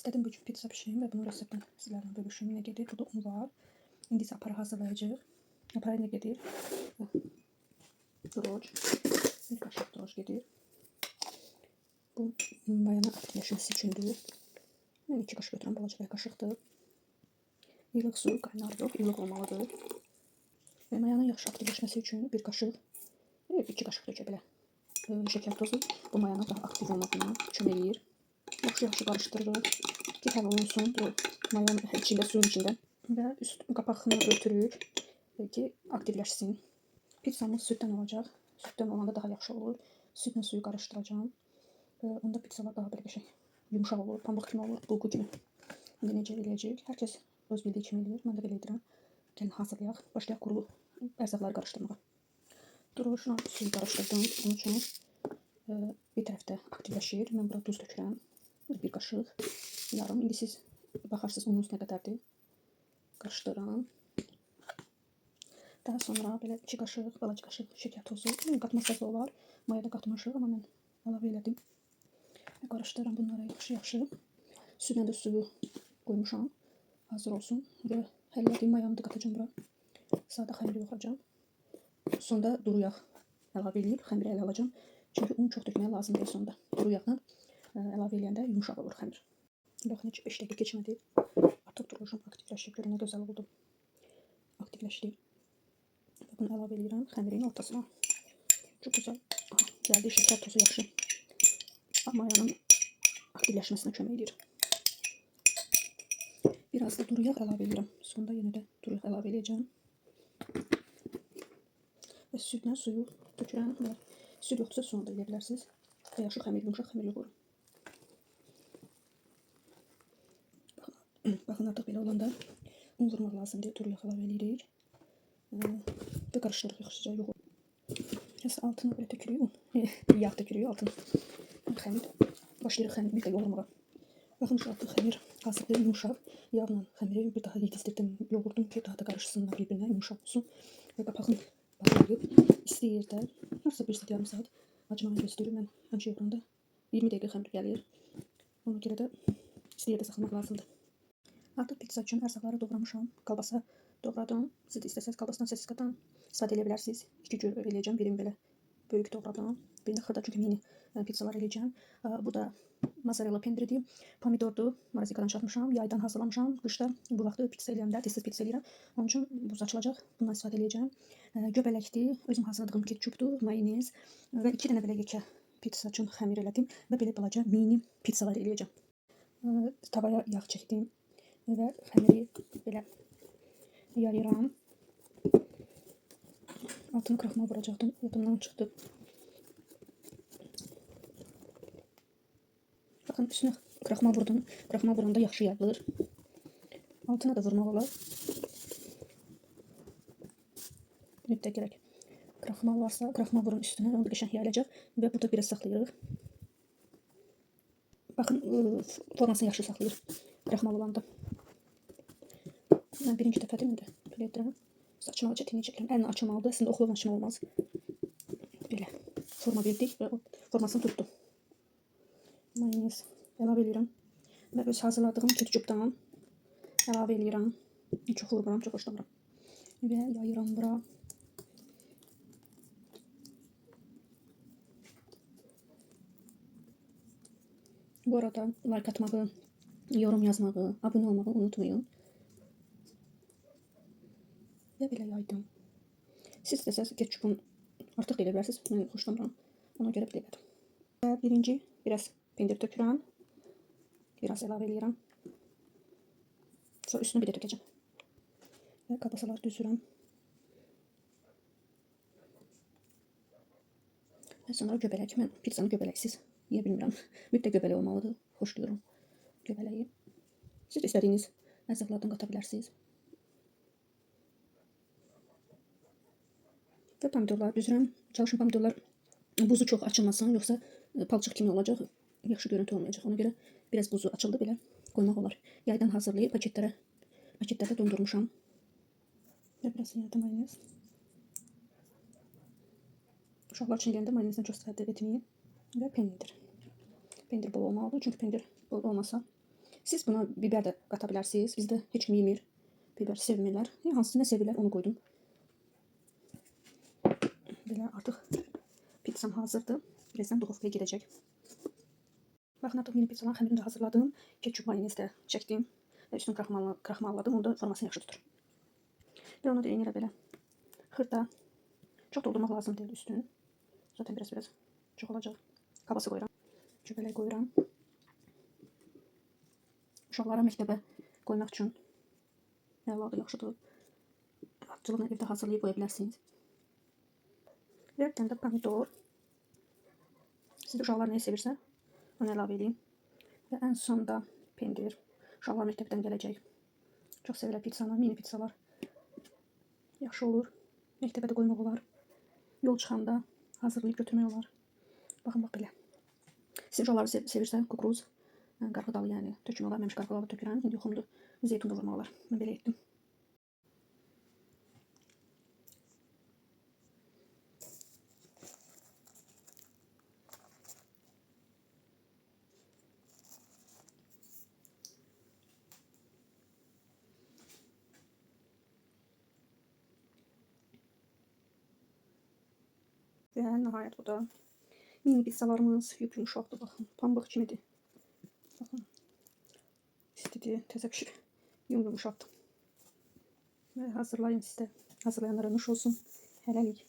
İstədim bugün pizza bişireyim və bunu reseptini sizlərlə bölüşüm. Nə gedir? Burada un var. İndi isə aparı hazırlayacağıq. Aparı nə gedir? Droc. Bir kaşıq droc gedir. Bu mayana aktivləşməsi üçündür. Mən 2 kaşıq götürəm, balaca bir kaşıqdır. Ilıq su qaynardıq, ilıq olmalıdır. Və mayanın yaxşı aktivləşməsi üçün 1 kaşıq, 2 kaşıq dökə belə. Şəkər tozu bu mayanın daha aktiv olmasına kömək edir. Yaxşı qarışdırırıq ki, həll olunsun bu mayanın içində, suyun içində. Və üst qapağını örtürük ki, aktivləşsin. Pizzamız süddən olacaq. Süddən olanda daha yaxşı olur. Südlə suyu qarışdıracağım. Onda pizzalar daha belə qəşəng, yumşaq olur, pambıq kimi olur, bulqu kimi. İndi necə eləyəcəyik? Hər kəs öz bildiyi kimi eləyir. Mən də belə edirəm. Gəlin hazırlayaq. Başlayaq quru ərzaqları qarışdırmağa. Duruşla suyu qarışdırdım. Bunun üçün bir tərəfdə aktivləşir. Mən bura duz tökürəm. 1 kaşıq, yarım. İndi siz baxarsınız ununuz nə qədərdir. Qarışdırıram. Daha sonra belə 2 kaşıq, balaca kaşıq şəkər tozu. Qatmazsa da olar. Maya da qatmışıq, amma mən əlavə elədim. Qarışdırıram bunları yaxşı. Südlə də suyu qoymuşam. Hazır olsun. Və həllədiyim mayanı da qatacağım bura. Sadə xəmiri yoxacağım. Sonda duru yağ əlavə edib xəmiri ələ alacağım. Çünki un çox tökməyə lazım deyil sonda. Duru yağla əlavə edəndə yumşaq olur xəmir. Baxın, heç 5 dəqiqə keçmədi. Artıq duruşum aktivləşib. Görün nə gözəl oldu. Aktivləşdi. Bunu əlavə edirəm xəmirin ortasına. Çox gözəl. Gəldi, şəkər tozu yaxşı. Mayanın aktivləşməsinə kömək edir. Biraz da duru yağ əlavə edirəm. Sonda yenə də duru yağ əlavə edəcəm. Və südlə suyu tökürəm. Süd yoxdursa suyu da edə bilərsiniz. Və yaxşı xəmir, yumşaq xəmir yoğurun. Baxın, artıq belə olanda un vurmaq lazımdır. Duru yağ əlavə edirik. Və qarışdırırıq yaxşıca yoğurun. Biraz altına belə tökürük. Yağ tökürük altına. Xəmir. Başlayırıq xəmir bir də yoğurmağa. Baxın, şu artıq xəmir hazırdır, yumşaq. Yağla xəmiri bir daha yedizdirdim, yoğurdum ki, daha da qarışsınlar bir-birinə, yumşaq olsun. Və qapağını bağlayıb, isti yerdə, varsa 1 saat, yarım saat acımağı gözləyirəm. Mən həmişə yoğuranda 20 dəqiqə xəmir gəlir. Ona görə də isti yerdə saxlamaq lazımdır. Artıq pizza üçün ərzaqları doğramışam. Kalbasa doğradım. Siz də istəsəniz kalbasdan səsiskadan istifadə edə bilərsiniz. 2 cür eləyəcəm. Birini belə böyük doğradım. Birini xırda, çünki mini pizzalar eləyəcəm. Bu da mozzarella pendiridir. Pomidordur. Marazikadan çıxartmışam. Yaydan hazırlamışam. Qışda bu vaxtı pizza eləyəndə, tez-tez pizza eləyirəm. Onun üçün buz açılacaq. Bundan istifadə eləyəcəm. Göbələkdir. Özüm hazırladığım ketçupdur, mayonez və 2 dənə belə yekə pizza üçün xəmir elədim və belə balaca mini pizzalar eləyəcəm. Tavaya yağ çəkdim və xəmiri belə yayıram. Altını kraxmal vuracaqdım. Yadımdan çıxdı. Baxın, üstünə kraxmal vurdum. Kraxmal vuranda yaxşı yayılır. Altına da vurmaq olar. Müddət gərək. Kraxmal varsa, kraxmal vurun üstünə. Onu da qəşəng yayılacaq və burada biraz saxlayırıq. Baxın, formasını yaxşı saxlayır kraxmal olanda. Mən birinci dəfədir, mən də belə edirəm. Açmağı çətinlik çəkirəm. Əllə açılmalıdır. Əslində oxluqla açmaq olmaz. Belə forma verdik və o formasını tutdu. Mayonez əlavə edirəm. Və öz hazırladığım ketçupdan əlavə edirəm. Çox vurmuram, çox xoşlamıram. Və yayıram bura. Bu arada like atmağı, yorum yazmağı, abunə olmağı unutmayın. Və belə yaydım. Siz istəsəniz ketçupun artıq edə bilərsiniz. Mən xoşlamıram. Ona görə belə elədim. Və birinci biraz pendir tökürəm. Biraz əlavə edirəm. Sonra üstünə bir də tökəcəm. Və kalbasaları düzürəm. Və sonra göbələk. Mən pizzanı göbələksiz yeyə bilmirəm. Mütləq göbələk olmalıdır. Xoşlayıram göbələyi. Siz istədiyiniz ərzaqlardan qata bilərsiniz. Və pomidorları düzürəm. Çalışın pomidorlar buzu çox açılmasın, yoxsa palçıq kimi olacaq. Yaxşı görüntü olmayacaq. Ona görə biraz buzu açıldı belə qoymaq olar. Yaydan hazırlayıb paketlərdə dondurmuşam. Və biraz yenə də mayonez. Uşaqlar üçün deyəndə mayonezdən çox istifadə etməyin. Və pendir. Pendir bol olmalıdır. Çünki pendir bol olmasa Siz buna biber de katabilirsiniz. Bizde hiç kim yemir. Biber sevmirlər. Hansını sevirlər onu koydum. Belə artıq pizzam hazırdır. Birazdan duxovkaya girəcək. Baxın artıq mini pizzaların xəmirini də hazırladım. Ketçup mayonez də çəkdim. Və üstünü kraxmalladım. Onda formasını yaxşı tutur. Və onu da eyni elə belə xırda. Çox doldurmaq lazım deyil üstünü. Zaten biraz çox olacaq. Kabası qoyuram. Çöpələk qoyuram. Uşaqlara məktəbə qoymaq üçün əladır, yaxşıdır. Rahatçılıqla evdə hazırlayıb qoya bilərsiniz. Və bir dənə də pomidor. Siz uşaqlar nəyi sevirsə, onu əlavə edin. Və ən sonda pendir. Uşaqlar məktəbdən gələcək. Çox sevirlər pizzanı, mini pizzalar. Yaxşı olur. Məktəbə də qoymaq olar. Yol çıxanda hazırlayıb götürmək olar. Baxın, bax belə. Siz uşaqları sevirsə, kukuruz, qarğıdalı, yəni tökmək olar. Mənim qarğıdalı tökürəm. İndi yoxumdur. Zeytun da vurmaq olar. Mən belə etdim. Və nəhayət bu da mini pizzalarımız yumuşaqdır. Baxın, pambıq kimidir. Baxın, istidir, təzə pişir. Yumuşaqdır. Və hazırlayın siz də. Hazırlayanlara nuş olsun. Hələlik.